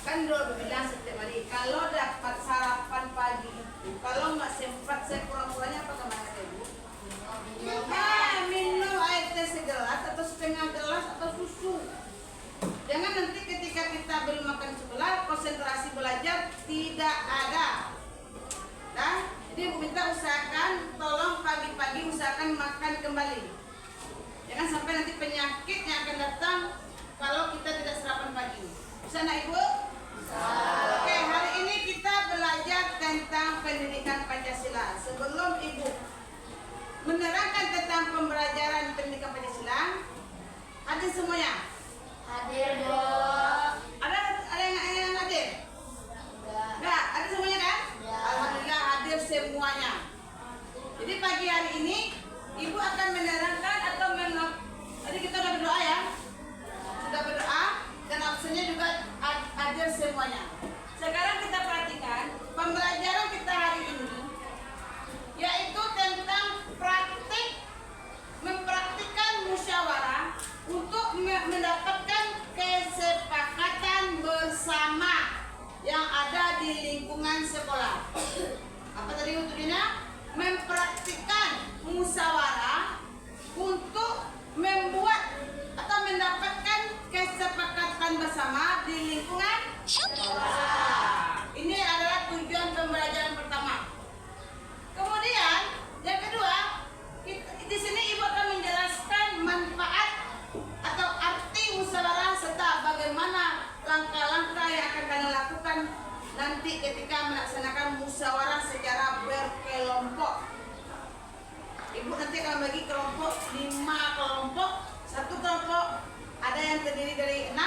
Kan dulu bilang setiap hari kalau dapat sarapan pagi itu kalau nggak sempat saya kurang-kurangnya apa kemana ibu? Minum air teh segelas atau setengah gelas atau susu. Jangan nanti ketika kita belum makan sebelah konsentrasi belajar tidak ada. Nah, jadi ibu minta usahakan tolong pagi-pagi usahakan makan kembali. Jangan sampai nanti penyakit yang akan datang kalau kita tidak sarapan pagi. Bisa nak ibu? Oke, hari ini kita belajar tentang pendidikan Pancasila. Sebelum ibu menerangkan tentang pembelajaran pendidikan Pancasila, hadir semuanya? Hadir, Bu. Ada yang hadir? Enggak, ada semuanya kan? Ya. Alhamdulillah hadir semuanya. Jadi pagi hari ini ibu akan menerangkan atau tadi kita udah berdoa ya? Sudah berdoa dan absennya juga hadir semuanya. Sekarang kita perhatikan pembelajaran kita hari ini yaitu tentang mempraktikkan musyawarah untuk mendapatkan kesepakatan bersama yang ada di lingkungan sekolah. Apa tadi untuknya? Mempraktikkan musyawarah untuk membuat atau mendapatkan kesepakatan bersama di lingkungan sekolah. Ini adalah tujuan pembelajaran pertama. Kemudian yang kedua, di sini ibu akan menjelaskan manfaat atau arti musyawarah serta bagaimana langkah-langkah yang akan kalian lakukan nanti ketika melaksanakan musyawarah secara berkelompok. Ibu nanti akan bagi kelompok 5 kelompok. Satu kelompok ada yang terdiri dari 6,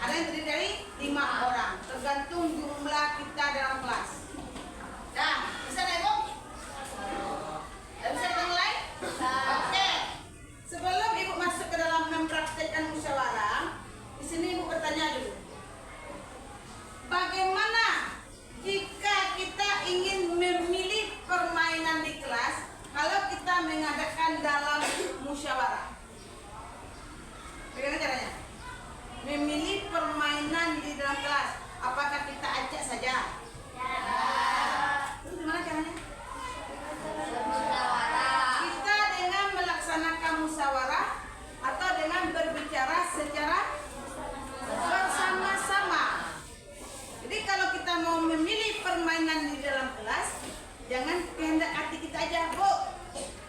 ada yang terdiri dari 5 orang, tergantung jumlah kita dalam kelas. Nah, bisa dah ibu? Bisa kita mulai? Oke. Sebelum ibu masuk ke dalam mempraktikkan musyawarah, di sini ibu bertanya dulu. Bagaimana jika kita ingin memilih permainan di kelas kalau kita mengadakan dalam musyawarah? Bagaimana caranya? Memilih permainan di dalam kelas. Apakah kita acak saja? Ya. Terus gimana caranya? Musyawarah. Kita dengan melaksanakan musyawarah atau dengan berbicara secara bersama-sama. Jadi kalau kita mau memilih permainan di dalam kelas, jangan kehendak hati kita aja, Bu.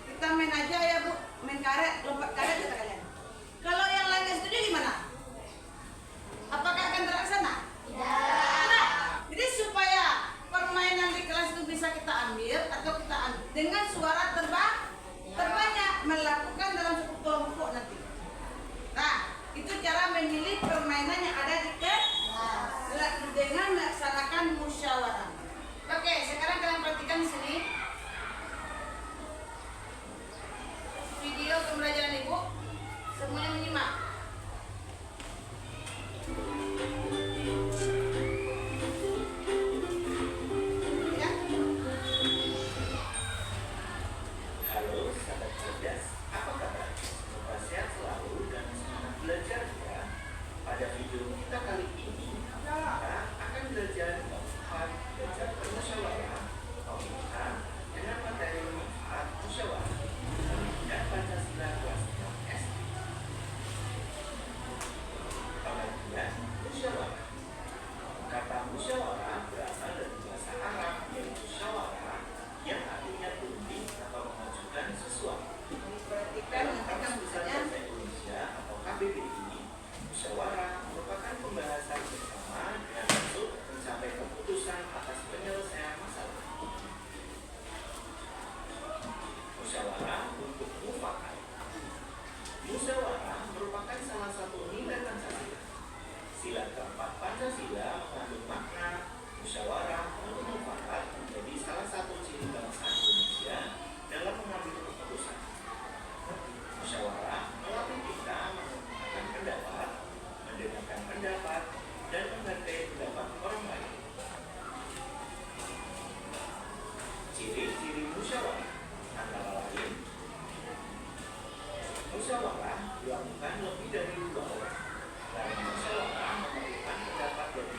Kita main aja ya, Bu. Main karet, lompat karet kata kalian. Kalau yang lain nggak setuju gimana? Apakah akan terlaksana? Tidak. Jadi supaya permainan di kelas itu bisa kita ambil atau kita ambil dengan suara terbanyak melakukan dalam satu kelompok nanti. Nah, itu cara memilih permainan yang ada di kelas dengan melaksanakan musyawarah. Oke, sekarang kalian perhatikan di sini video pembelajaran ibu. Semuanya menyimak. Ya. Halo sahabat cerdas, apa kabar? Semoga sehat selalu dan semangat belajar ya. Pada video kita kali ini, kita akan belajar manfaat belajar bermusyawarah pemerintah dengan materi manfaat musyawarah dan Pancasila kelas 6 SD. Pengertian musyawarah. Kata musyawarah berasal dari bahasa Arab yaitu syawarah yang artinya berunding atau mengajukan sesuatu. Perhatikan Dalam nanti Kamus Besar misalnya Bahasa Indonesia atau KBBI, musyawarah merupakan pembahasan bersama dengan maksud mencapai keputusan atas penyelesaian masalah. Musyawarah untuk mufakat. Musyawarah merupakan salah satu nilai Pancasila. Sila keempat Pancasila mengandung makna musyawarah untuk mufakat menjadi salah satu ciri bangsa Indonesia dalam mengambil keputusan. Musyawarah melatih kita mengungkapkan pendapat, mendengarkan pendapat, dan menghargai pendapat orang lain. Ciri-ciri musyawarah antara lain: musyawarah dilakukan lebih dari 2 orang, karena musyawarah memerlukan pendapat dari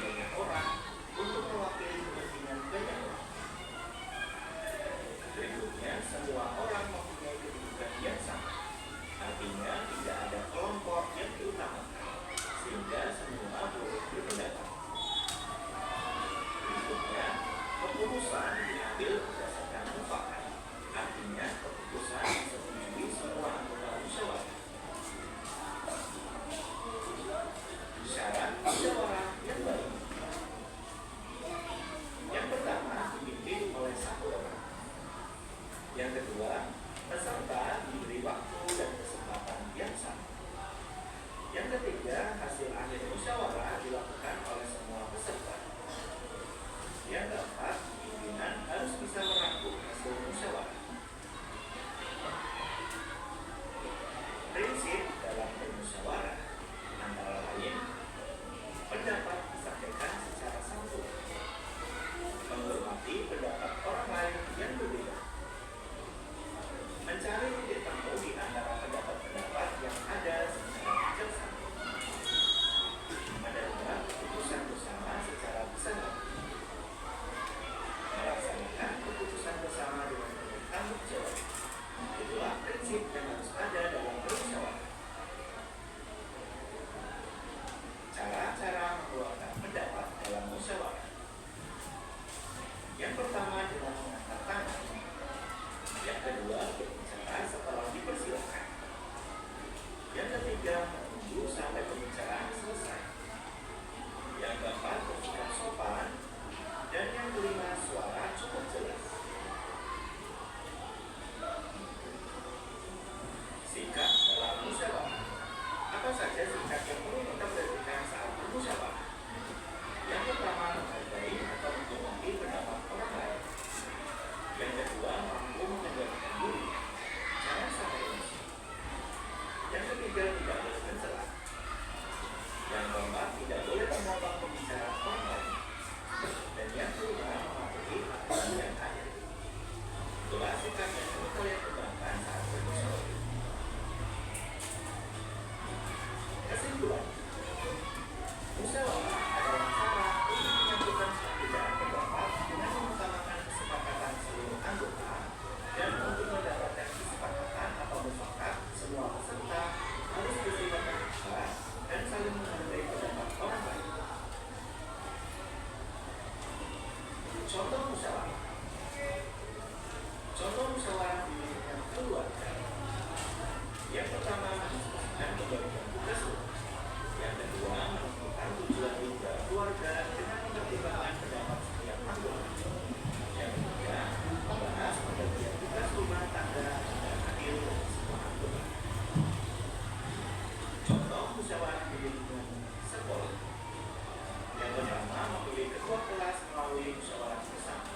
melalui musyawarah bersama.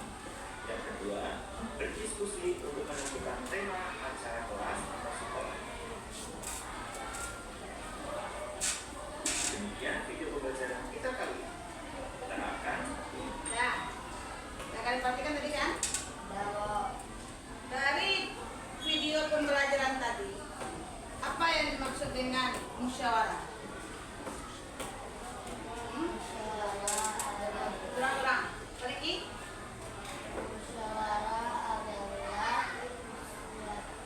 Yang kedua, berdiskusi untuk menentukan tema acara kelas atau sekolah. Demikian video pembelajaran kita kali ini. Terapkan. Ya, nah kalian perhatikan tadi kan? Dari video pembelajaran tadi, apa yang dimaksud dengan musyawarah? Ulang-ulang. Pergi. Musyawarah adalah suatu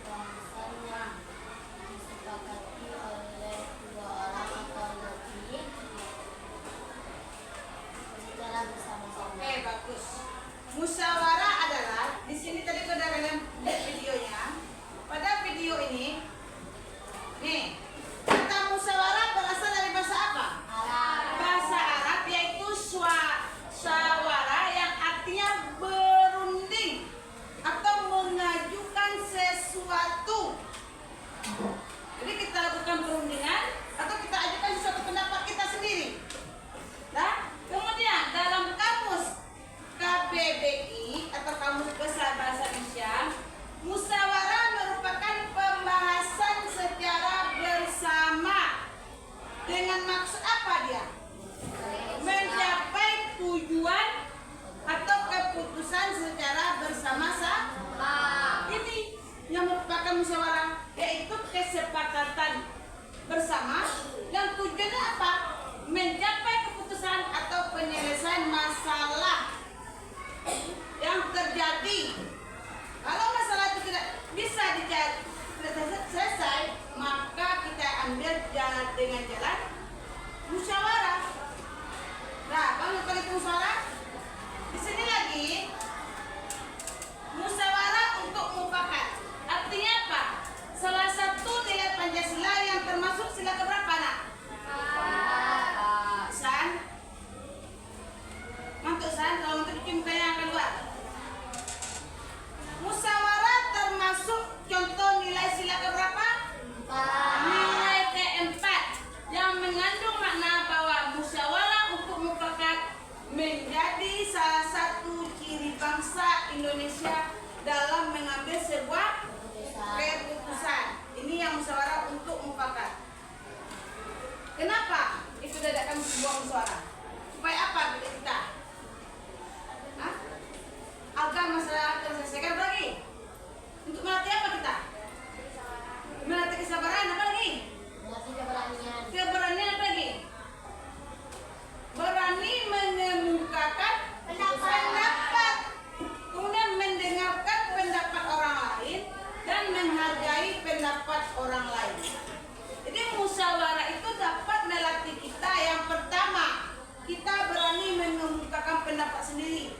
bahasan yang disepakati oleh dua orang atau lebih secara bersama-sama. Oke, bagus. Musyawarah adalah, di sini tadi sudah kalian lihat videonya. Pada video ini, nih, kata musyawarah berasal dari bahasa apa? Bahasa Arab, yaitu syawara yang artinya berunding atau mengajukan sesuatu. Jadi kita lakukan perundingan atau kita ajukan sesuatu pendapat kita sendiri. Nah, kemudian dalam kamus KBBI atau Kamus Besar Bahasa Indonesia, musyawarah merupakan pembahasan secara bersama. Dengan maksud apa dia? Mencapai tujuan atau keputusan secara bersama-sama. Ini yang merupakan musyawarah, yaitu kesepakatan bersama yang tujuannya apa? Mencapai keputusan atau penyelesaian masalah yang terjadi. Kalau masalah itu tidak bisa selesai, maka kita ambil jalan dengan jalan musyawarah. Nah, kalau itu musyawarah, di sini lagi musyawarah untuk mufakat. Artinya apa? Salah satu nilai Pancasila yang termasuk sila keberapa, nak? San? Mantuk San, kalau mantuk bikin mukanya akan keluar. Musyawarah termasuk contoh nilai sila keberapa? Nilai keempat, yang mengandung makna bahwa musyawarah untuk mufakat menjadi salah satu ciri bangsa Indonesia dalam mengambil sebuah keputusan. Ini yang musyawarah untuk mufakat. Kenapa itu diadakan sebuah musyawarah? Supaya apa kita? Hah? Agar masalah terselesaikan lagi. Untuk melatih apa kita? Melatih kesabaran, apa lagi? Keberanian apa lagi? Berani mengemukakan pendapat, kemudian mendengarkan pendapat orang lain dan menghargai pendapat orang lain. Jadi musyawarah itu dapat melatih kita. Yang pertama, kita berani mengemukakan pendapat sendiri,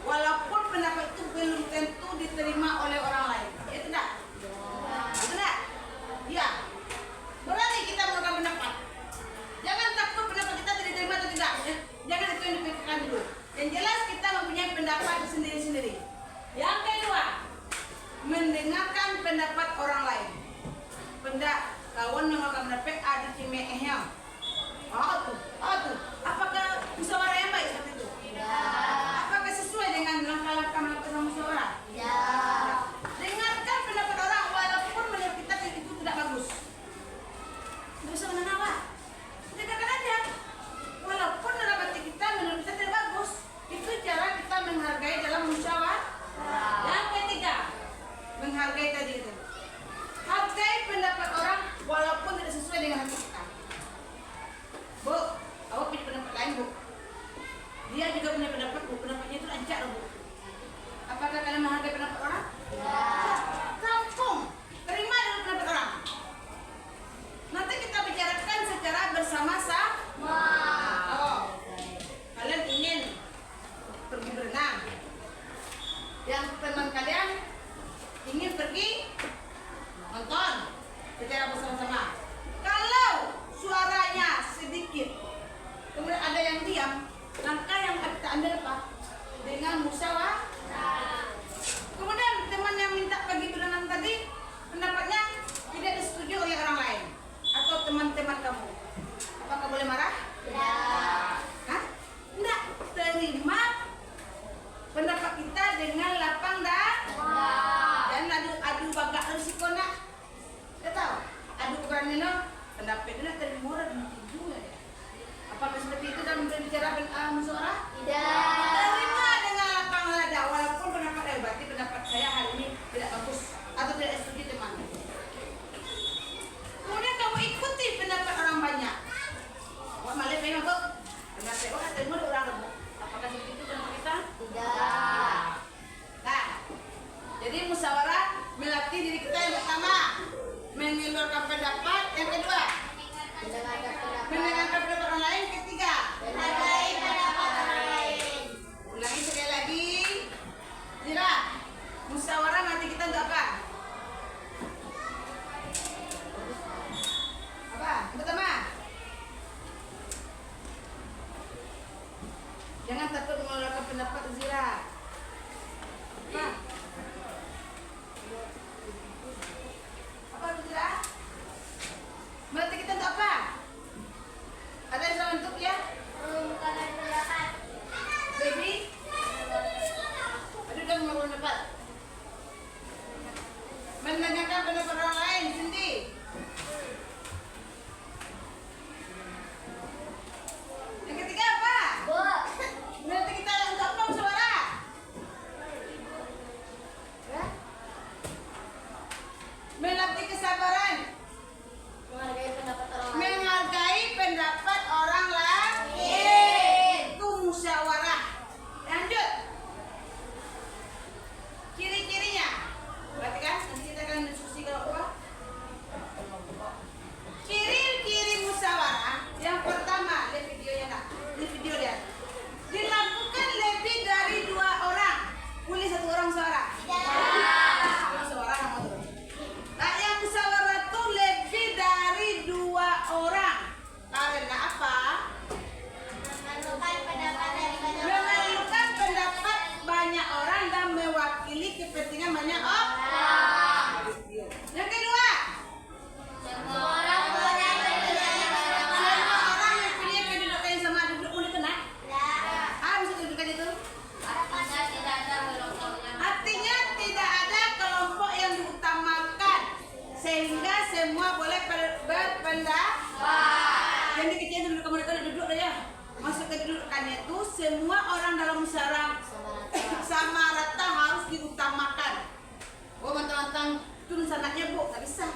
walaupun pendapat itu belum tentu diterima oleh orang lain. Itu enggak? Itu enggak? Ya. Berani kita mengemukakan pendapat. Jangan takut pendapat kita tidak diterima atau tidak. Jangan itu yang dipikirkan dulu. Yang jelas kita mempunyai pendapat sendiri-sendiri. Yang kedua, mendengarkan pendapat orang lain. Kawan mengemukakan pendapat ada cimehnya. Apakah musyawarah yang baik seperti itu? Apakah sesuai dengan langkah-langkah melakukan musyawarah? Dengarkan pendapat orang walaupun menurut kita itu tidak bagus. Tidak usah menanggapi. Dengarkan aja. Walaupun pendapat kita menurut kita tidak bagus, itu cara kita menghargai dalam musyawarah. Yang ketiga, menghargai tadi itu. Hargai pendapat orang walaupun tidak sesuai dengan hati kita. Bu, awak punya pendapat lain, Bu. Dia juga punya pendapat, Bu. Pendapatnya itu lancar, Bu. Apakah kalian menghargai pendapat orang? Tampung. Terima dengan pendapat orang. Nanti kita bicarakan secara bersama-sama. Oh, kalian ingin pergi berenang. Yang teman kalian ingin pergi nonton secara bersama-sama. Kalau suaranya sedikit, kemudian ada yang diam, langkah yang kita ambil apa? Dengan musyawarah. Kemudian teman yang minta pergi berenang tadi, pendapatnya tidak disetujui oleh orang lain atau teman-teman kamu. Apakah boleh marah? Ya. Hah? Enggak. Terima musyawarah? Tidak. Terima dengan lapang dada, walaupun pendapat berarti pendapat saya hari ini tidak bagus atau tidak setuju teman. Kemudian kamu ikuti pendapat orang banyak. Wah malah pengen kok. Pendapat saya kok terima dari orang remuk. Apakah seperti itu pendapat kita? Tidak. Nah, jadi musyawarah melatih diri kita yang pertama mengeluarkan pendapat, yang kedua mendengarkan pendapat orang lain, ketiga Menghargai pendapat orang lain. ulangi sekali lagi. Zira, musyawarah nanti kita untuk apa? Apa? Yang pertama, jangan takut mengeluarkan pendapat, Zira. Apa? Apa Zira? Berarti kita untuk apa? Ada yang salah untuk ya? Mengungkapkan pendapat. Baby? Aduh, udah mau pendapat. Mendengarkan pendapat orang lain, Cindy. Yang ketiga apa? Bu. Berarti kita untuk apa musyawarah? Ya? Melatih kesabaran, Menghargai pendapat orang lain. menghargai pendapat orang lain. Itu musyawarah. Lanjut. Ciri-cirinya. Berarti kan nanti kita akan diskusi kalau apa? Ciri-ciri musyawarah. Yang pertama, lihat videonya nak. Ini video dia. Dilakukan lebih dari 2 orang. Boleh 1 orang suara. Orang suara nama tuh. Nah, yang musyawarah itu lebih dari 2 orang. Karena apa? Menentukan pendapat dari banyak orang. Memerlukan pendapat banyak orang dan mewakili kepentingan banyak orang. Yang kedua, Semua orang punya kepentingan. semua orang mempunyai kedudukan yang sama. Duduk boleh kena? Tidak. Bisa kedudukan itu? Artinya tidak ada kelompoknya. Artinya tidak ada kelompok yang diutamakan sehingga semua boleh berpendapat. Jadi kecil duduk mereka duduk aja. Masuk ke kedudukannya itu semua orang dalam musyawarah sama rata harus diutamakan. Oh mentang-mentang itu sanatnya bu nggak bisa.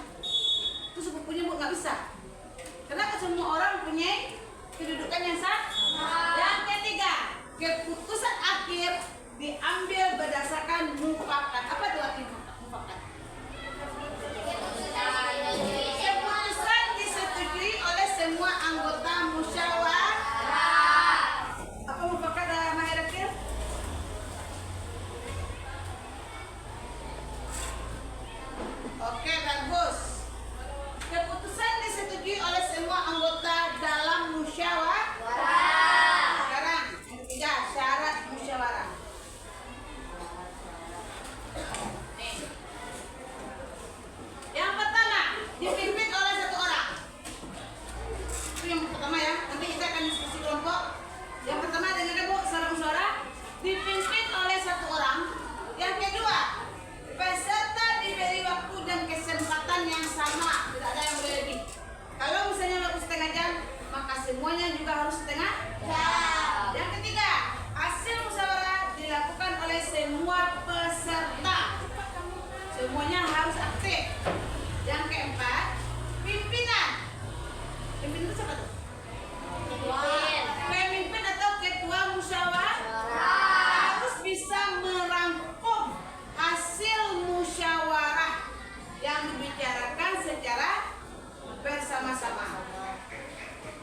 Itu sepupunya bu nggak bisa. Kenapa semua orang punya kedudukan yang sama? Yang ketiga, keputusan akhir diambil berdasarkan mufakat. Apa itu arti mufakat? Keputusan disetujui oleh semua anggota musyawarah. Apa mufakat dalam hierarki? Oke, bagus. Keputusan disetujui oleh semua anggota dalam musyawarah. Sekarang yang ketiga, syarat musyawarah. Nih. Yang pertama, dipimpin oleh 1 orang. Itu yang pertama ya. Nanti kita akan diskusi kelompok. Yang pertama dengarkan bu, syarat musyawarah dipimpin oleh 1 orang. Yang kedua, peserta diberi waktu dan kesempatan yang sama, tidak ada yang boleh lebih. Kalau misalnya waktu setengah jam, maka semuanya juga harus setengah jam. Yang ketiga, hasil musyawarah dilakukan oleh semua peserta. Semuanya harus aktif. Yang keempat, pimpinan. Pimpinan itu siapa tuh? Pemimpin atau ketua musyawarah harus bisa merangkum hasil musyawarah yang dibicarakan secara bersama-sama.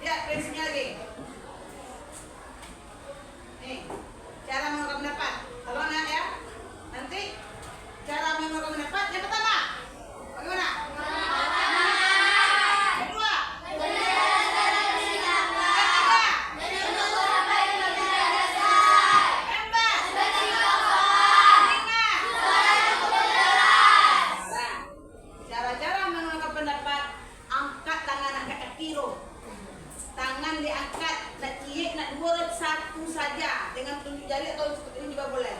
Lihat prinsipnya lagi. Nih, cara mengeluarkan pendapat. Tolong ya. Nanti cara mengeluarkan pendapat yang pertama. Bagaimana? Kedua. Cara-cara mengeluarkan pendapat, angkat tangan, angkat kaki lo. Tangan diangkat, nak ciek, nak urut satu saja dengan tunjuk jari atau seperti ini juga boleh.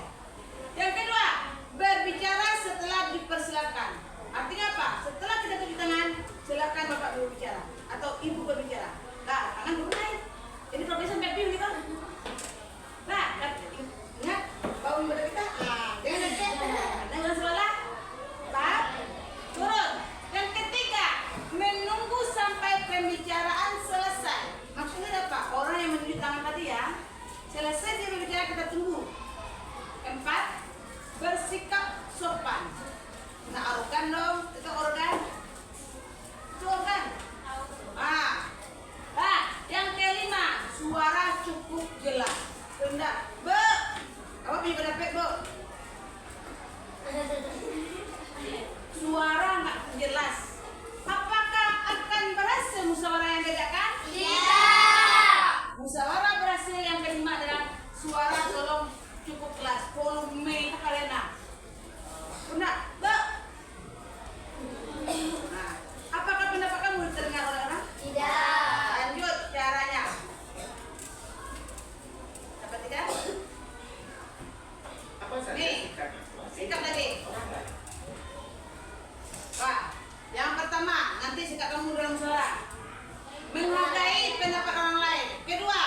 Yang kedua, berbicara setelah dipersilakan. Artinya apa? Setelah kita tunjuk tangan, silakan bapak berbicara atau ibu berbicara. Nah, tangan dulu naik. Ini profesor sampai piu nih kan? cukup jelas? Enggak, Bu. Apa punya pendapat, Bu? Suara nggak jelas. Apakah akan berhasil musyawarah yang bedakan? Tidak. Musyawarah berhasil yang kelima adalah suara tolong cukup kelas, volume kalian nah. Benar, Bu? Nah, apakah pendapat kamu terdengar oleh orang? Tidak. Lanjut caranya. Dapat tidak? Apa saja Nih, sikap masing-masing sikap lagi. orang lain? Pak, yang pertama, nanti sikap kamu dalam suara. Menghargai pendapat orang lain. Kedua,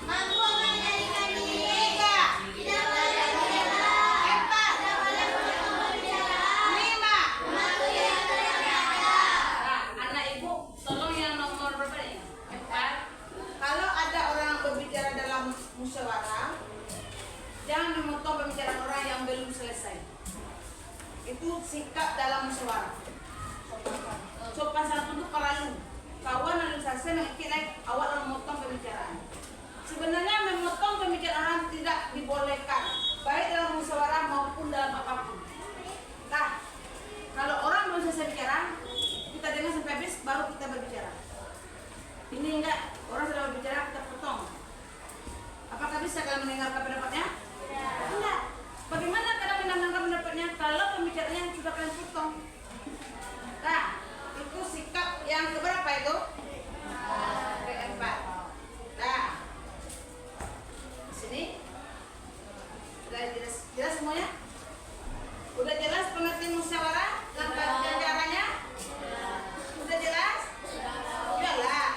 Mampu mengendalikan diri. tiga, Tidak boleh berbicara. empat, Tidak boleh memotong pembicaraan. lima. Mematuhi aturan yang ada. Nah, anak ibu, tolong yang nomor berapa nih? 4. Kalau ada orang berbicara dalam musyawarah, jangan memotong pembicaraan orang yang belum selesai. Itu sikap dalam musyawarah. Sopan santun itu perlu. Kawan lalu saya mengira awak dalam memotong pembicaraan. Sebenarnya memotong pembicaraan tidak dibolehkan, baik dalam musyawarah maupun dalam apapun. Nah, kalau orang belum selesai bicara, kita dengar sampai habis baru kita berbicara. Ini enggak, orang sudah berbicara kita potong. Apakah bisa kalian mendengarkan pendapatnya? Tidak. Bagaimana kalian mendengarkan pendapatnya kalau pembicaranya sudah kalian potong? Nah, itu sikap yang keberapa itu? Keempat. Nah, di sini sudah jelas semuanya? Udah jelas pengertian musyawarah dan caranya? Udah jelas? Iyalah.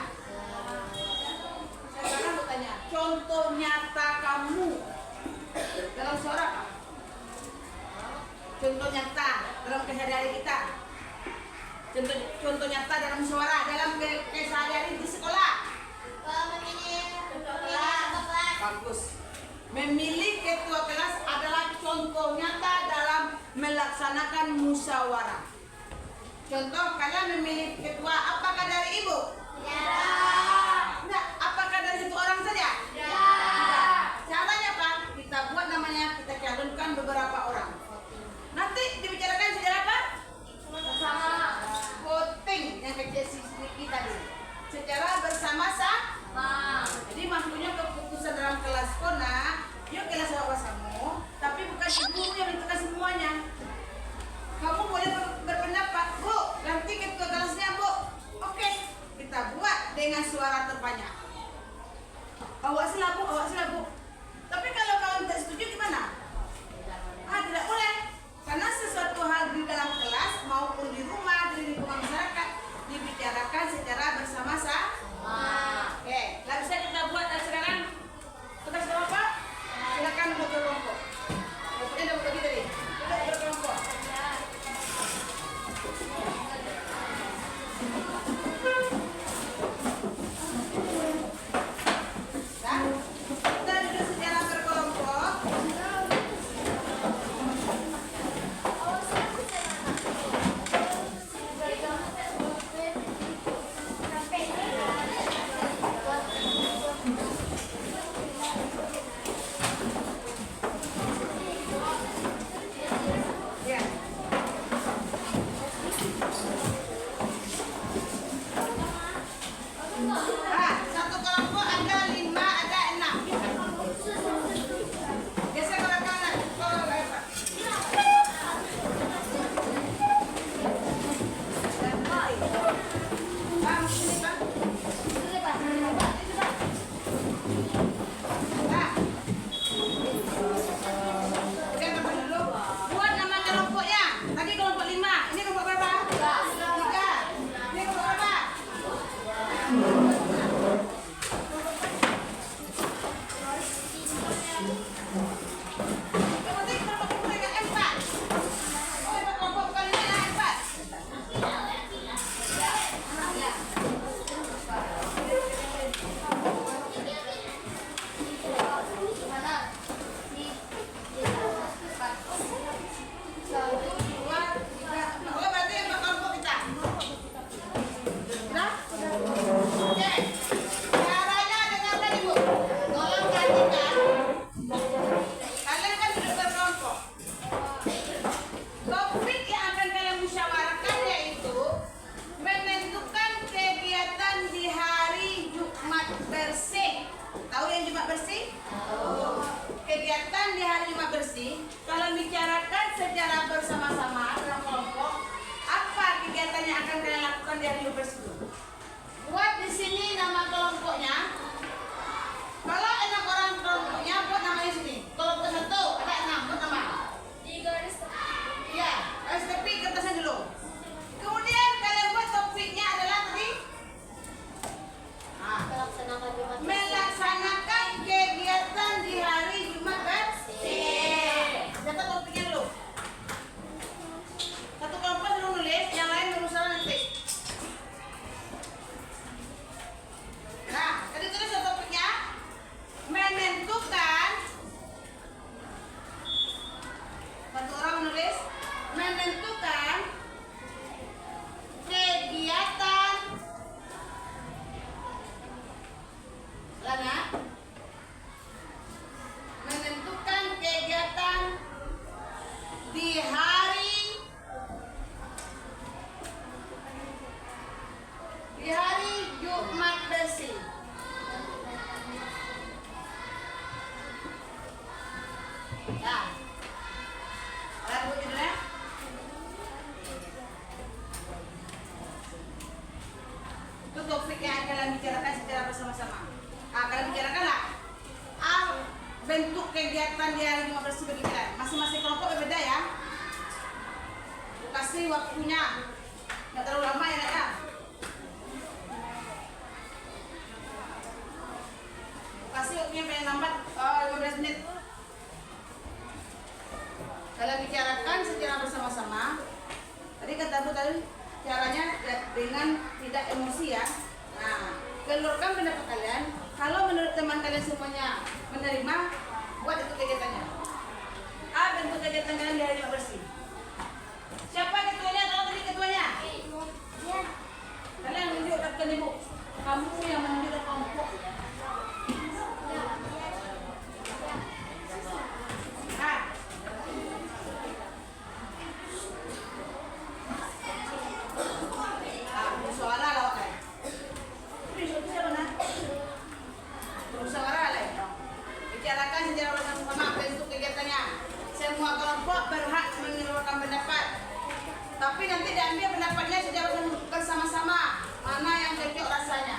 Sekarang bertanya, contoh nyata kamu dalam suara apa? Contoh nyata dalam keseharian kita. Contoh nyata dalam suara dalam keseharian di sekolah. Memilih ketua kelas. Bagus. Memilih ketua kelas adalah contoh nyata dalam melaksanakan musyawarah. Contoh kalian memilih ketua, apakah dari ibu? Tidak. Enggak, apakah dari satu orang saja? Tidak. Caranya apa? Kita buat namanya, kita calonkan beberapa orang. Nanti dibicarakan secara apa? Bersama. Voting yang kecil sedikit tadi. Secara bersama-sama. Jadi maksudnya keputusan dalam kelas kona, yuk kelas kamu, tapi bukan guru yang menentukan semuanya. Kamu boleh berpendapat, Bu, nanti ketua kelasnya, Bu. Oke, kita buat dengan suara terbanyak. Awak sila, Bu. Tapi kalau kawan tidak setuju gimana? Tidak boleh. Karena sesuatu hal di dalam kelas maupun di rumah, di lingkungan masyarakat dibicarakan secara bersama-sama. Oke, lah bisa kita buat sekarang. Tugas apa? Silakan duduk berkelompok. Kelompoknya udah berbagi tadi. Duduk berkelompok. Nah, kita duduk secara berkelompok. Jumat bersih? Tahu. Kegiatan di hari Jumat bersih, kalau bicarakan secara bersama-sama dalam kelompok, apa kegiatan yang akan kalian lakukan di hari Jumat bersih? Buat di sini nama kelompoknya. Kalau 6 orang kelompoknya, buat namanya sini. Kelompok 1 ada 6, buat nama. Iya, harus tepi kertasnya dulu. Kemudian kalian buat topiknya adalah tadi Melaksanakan Jumat bersih. melaksanakan kegiatan di hari Jumat bersih. Catat topiknya dulu. Satu kelompok suruh nulis, yang lain berusaha nanti. Nah, tadi tulis topiknya menentukan. Satu orang menulis menentukan kegiatan. Lana, menentukan kegiatan di hari Jumat bersih. Nah, lagu judulnya itu topik yang akan kalian bicarakan secara bersama-sama. Kalian bicarakanlah bentuk kegiatan di hari Jumat bersih bagi kalian. Masing-masing kelompok berbeda ya. Kasih waktunya, nggak terlalu lama ya nak ya. Kasih waktunya paling lambat 15 menit. Kalian bicarakan secara bersama-sama. Tadi kata Bu tadi caranya dengan tidak emosi ya. Nah, keluarkan pendapat kalian. Kalau menurut teman kalian semuanya menerima, buat itu kegiatannya. Bentuk kegiatan kalian di hari Jumat bersih. Siapa ketuanya? Tahu tadi ketuanya? Iya. Kalian menunjukkan ibu. Kamu yang menunjukkan kelompok. Nah, suara lawak kan? Siapa nak? Bermusyawarah lah ya. Bicarakan secara bersama-sama bentuk kegiatannya. Semua kelompok berhak mengeluarkan pendapat. Tapi nanti diambil pendapatnya secara bersama-sama. Mana yang cocok rasanya.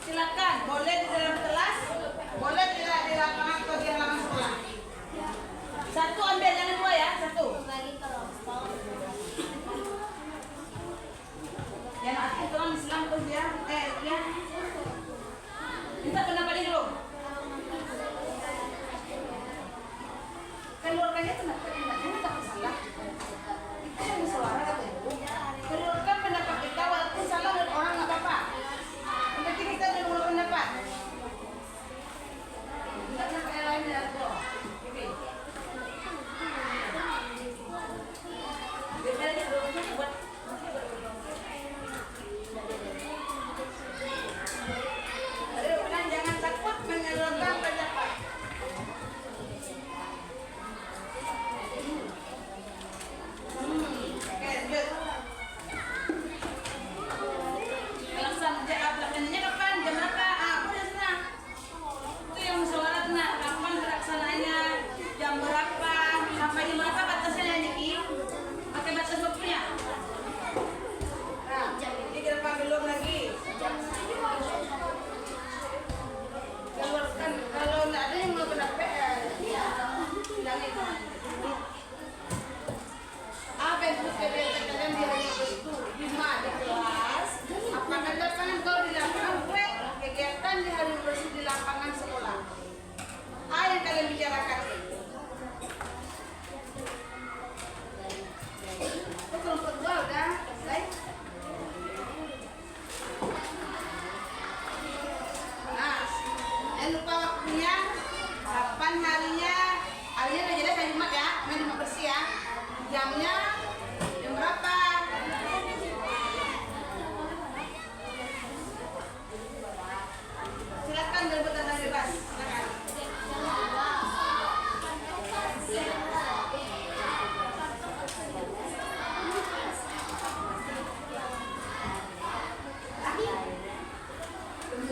Silakan, boleh di dalam kelas, boleh tidak di lapangan atau di halaman sekolah. Satu ambil, jangan dua ya, satu. Bagi kelompok. Yang aktif orang Islam tuh dia, ya. Minta pendapatnya dulu. Keluarkannya pendapatnya tak salah. Kita yang bersuara kata ibu. Keluarkan pendapat kita walaupun salah dari orang nggak apa-apa. Yang penting kita ada dua pendapat. Tidak pendapat yang lain dari itu. Oke. Biar dia dulu buat. Jangan takut menyalurkan pendapat. Oke, lanjut. Pelaksananya kapan? Jam berapa? Udah tenang. Itu yang musyawarah tenang. Kapan pelaksananya? Jam berapa? Sampai di berapa batasnya Niki? Pakai batas waktunya? Nah, ini kenapa belum lagi? Keluarkan kalau nggak ada yang mau pendapat bilangin apa yang terus kalian di hari itu di kelas apa katakan kau di lapangan kegiatan di hari bersih di lapangan sekolah yang kalian bicarakan itu kelompok dua udah selesai. Lupa waktunya, kapan harinya udah jelas hari Jumat ya, hari Jumat bersih ya. Jamnya jam berapa? Silakan jemput tanda bebas. Silakan.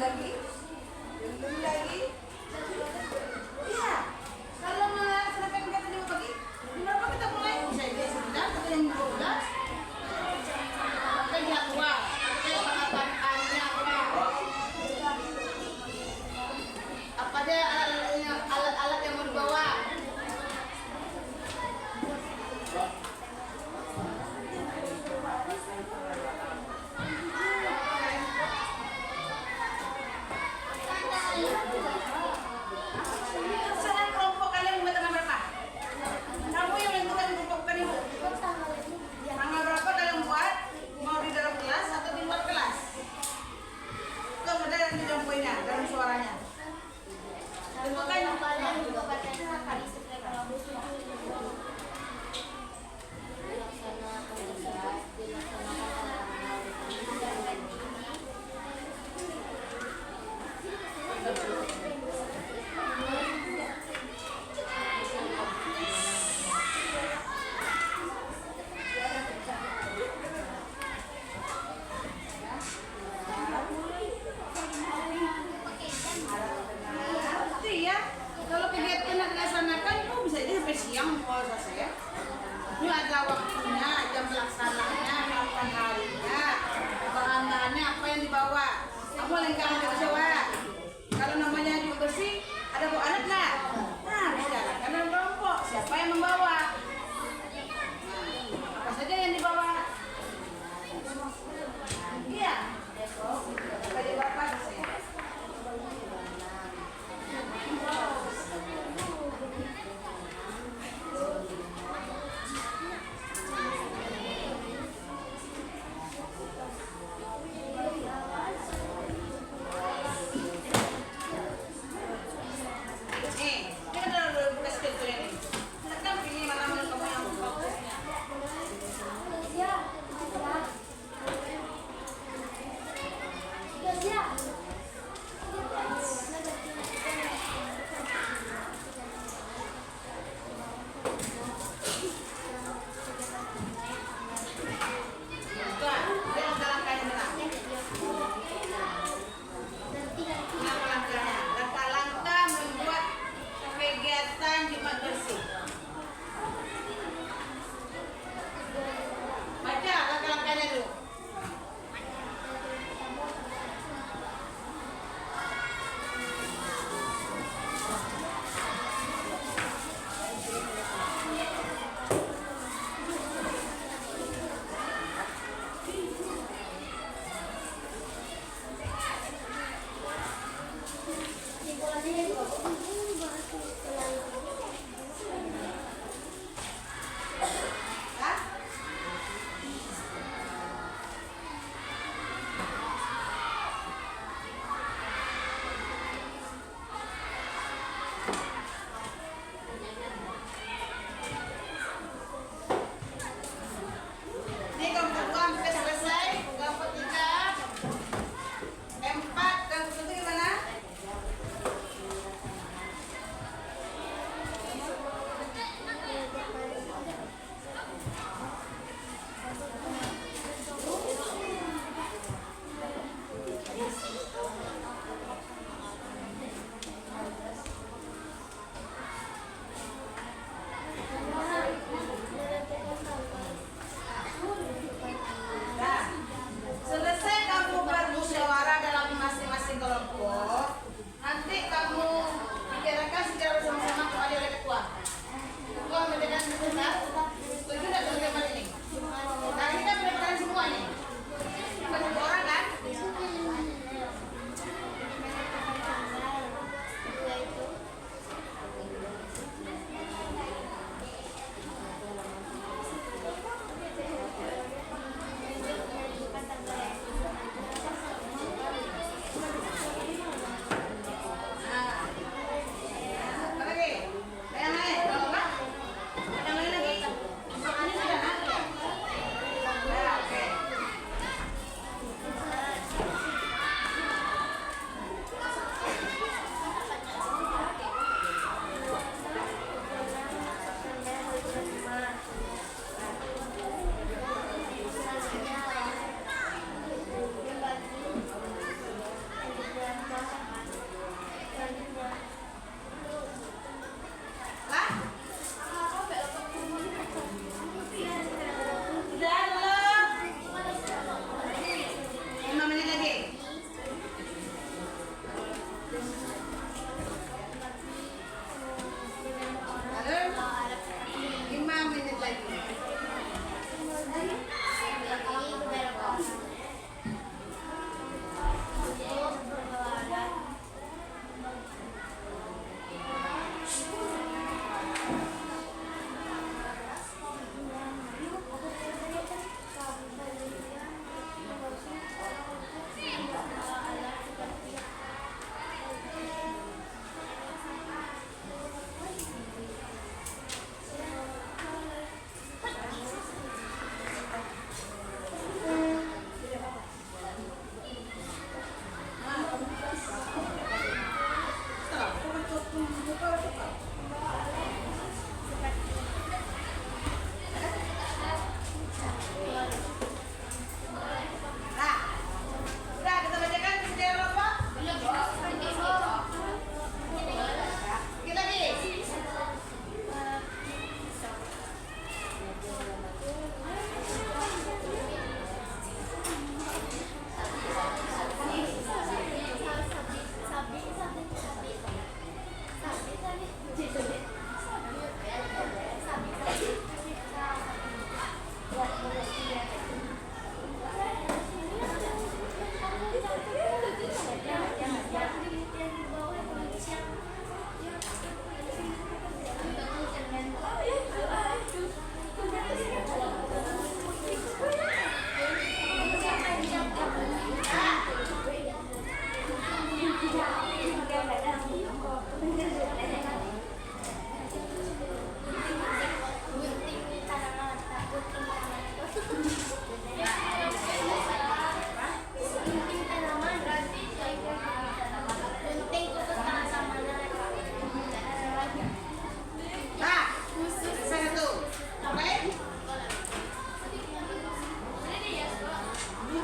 Lagi. Iya. Kalau melaksanakan kegiatan di pagi, berapa kita mulai? Bisa dia 9 atau yang 12? Pakai jadwal, pakai pengetahuannya apa aja alat-alat yang mau dibawa. Terserah kelompok kalian buat tanggal berapa? Kamu yang menentukan kelompok kan ibu. Tanggal berapa kalian buat? Mau di dalam kelas atau di luar kelas? Itu ada yang di dalam poinnya, dalam suaranya. Tentukan yang Kalian juga katanya kali setelah kelompok ya, kalau kegiatan yang dilaksanakan itu bisa jadi sampai siang kalau selesai. Ini ada waktunya, jam pelaksananya, kapan harinya, bahan-bahannya apa yang dibawa. Kamu lengkap di Jawa. Kalau namanya juga bersih, ada bawa alat nggak? Nah, bicarakan dalam kelompok. Siapa yang membawa? Apa saja yang dibawa? Iya. Tadi bapak saya.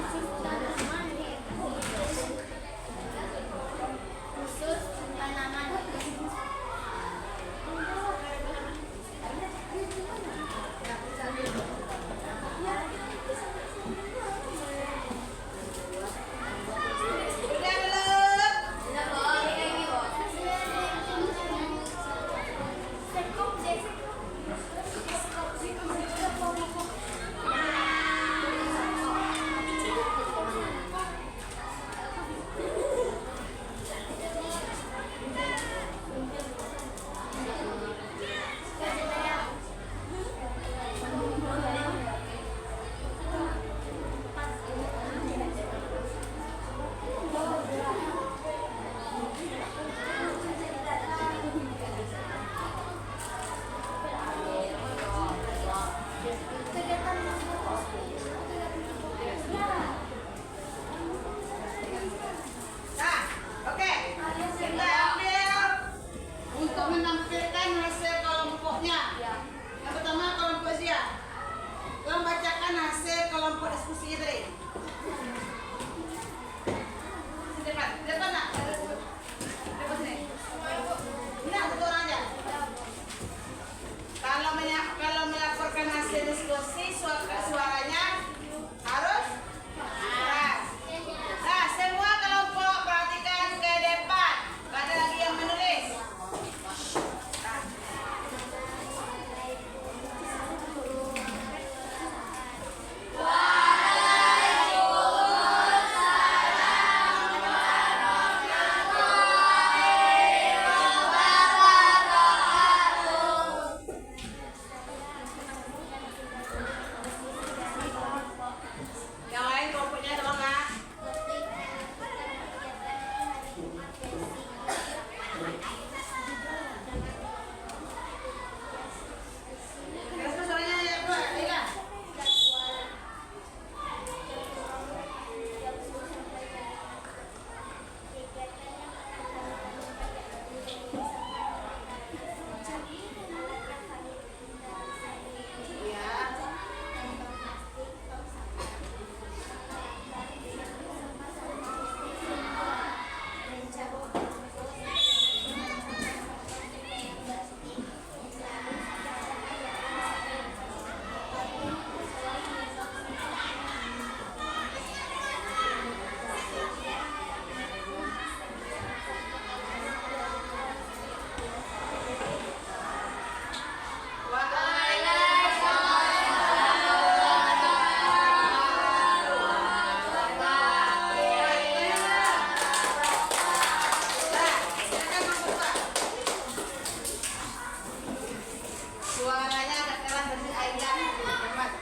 Khusus tanaman. Udah belum? Nah, oke. Kita ambil untuk menampilkan hasil kelompoknya. Yang pertama kelompok Zia. Tolong bacakan hasil kelompok diskusi tadi. Depan nak. Depan sini. Ini satu orang aja. Kalau melaporkan hasil diskusi suaranya harus keras. Nah, semua kelompok perhatikan ke depan. Gak ada lagi yang menulis. Yang lain kelompoknya tolong nggak? Terus suaranya ya, Bro. Lila. Iya. Suaranya agak keras dari Aisyah. Cepat.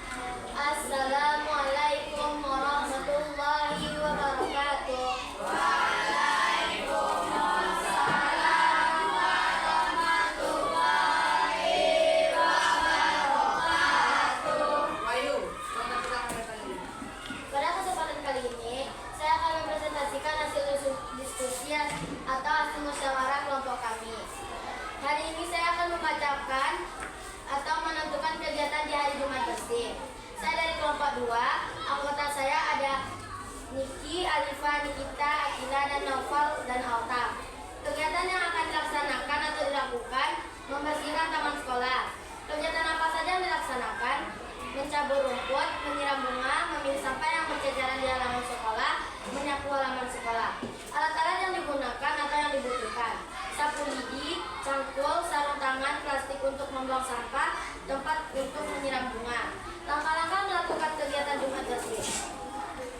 Assalamualaikum warahmatullahi wabarakatuh. Wahyu, tolong pegang kamera ini. Pada kesempatan kali ini, saya akan mempresentasikan hasil diskusi atau hasil musyawarah kelompok kami. Hari ini saya akan membacakan atau menentukan kegiatan di hari Jumat Bersih. Saya dari kelompok 2, anggota saya ada Niki, Alifa, Nikita, Akila, dan Naufal, dan Autam. Kegiatan yang akan dilaksanakan atau dilakukan, membersihkan taman sekolah. Kegiatan apa saja yang dilaksanakan? Mencabur rumput, menyiram bunga, memilih sampah yang berceceran di halaman sekolah, menyapu halaman sekolah. Alat-alat yang digunakan atau yang dibutuhkan: sapu lidi, cangkul, sarung tangan, plastik untuk membuang sampah, tempat untuk menyiram bunga. Langkah-langkah melakukan kegiatan Jumat Bersih: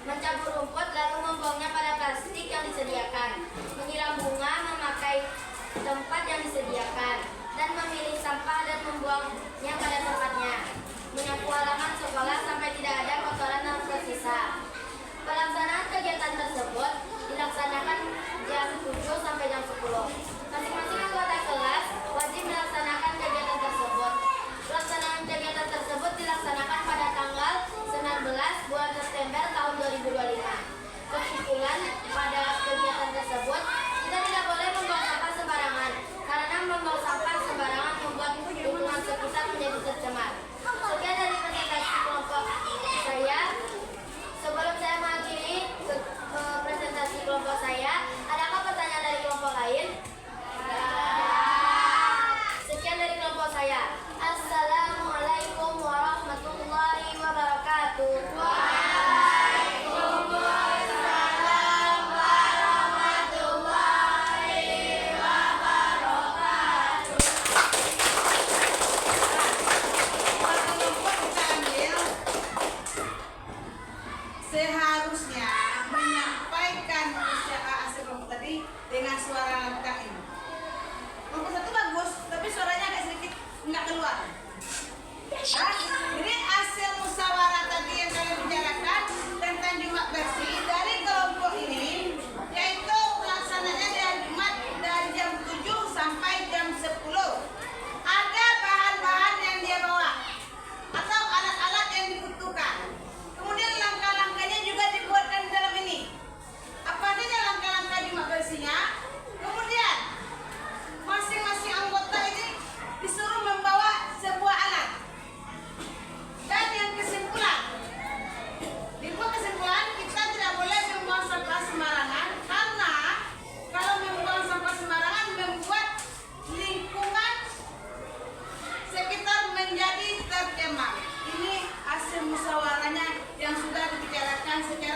mencabur rumput lalu membuangnya pada plastik yang disediakan, menyiram bunga memakai tempat yang disediakan, dan memilih sampah dan membuangnya pada tempatnya, menyapu halaman sekolah sampai tidak ada kotoran yang tersisa. Pelaksanaan kegiatan tersebut dilaksanakan jam 7 sampai jam 10. Masing-masing anggota kelas wajib melaksanakan kegiatan tersebut. Pelaksanaan kegiatan tersebut dilaksanakan pada tanggal 19 bulan September tahun 2025. Kesimpulan pada kegiatan tersebut, kita tidak boleh membuang sampah sembarangan, karena membuang sampah sembarangan membuat lingkungan sekitar menjadi tercemar. Sekian dari presentasi kelompok saya. seharusnya menyampaikan hasil kelompok tadi dengan suara lantang ini. Kelompok satu bagus, tapi suaranya agak sedikit nggak keluar. Nah, ini hasil musyawarah tadi yang kalian bicarakan tentang Jumat bersih dari kelompok ini, yaitu pelaksananya dari Jumat dari jam 7 sampai jam 10. Ada bahan-bahan yang dia bawa atau alat-alat yang dibutuhkan. Kemudian langkah-langkahnya juga dibuatkan di dalam ini. Apa saja langkah-langkah Jumat bersihnya? Kemudian masing-masing anggota ini disuruh membawa sebuah alat. Dan yang kesimpulan, dibuat kesimpulan kita tidak boleh membuang sampah sembarangan, karena kalau membuang sampah sembarangan membuat lingkungan sekitar menjadi tercemar. Ini hasil musyawarahnya yang sudah dibicarakan secara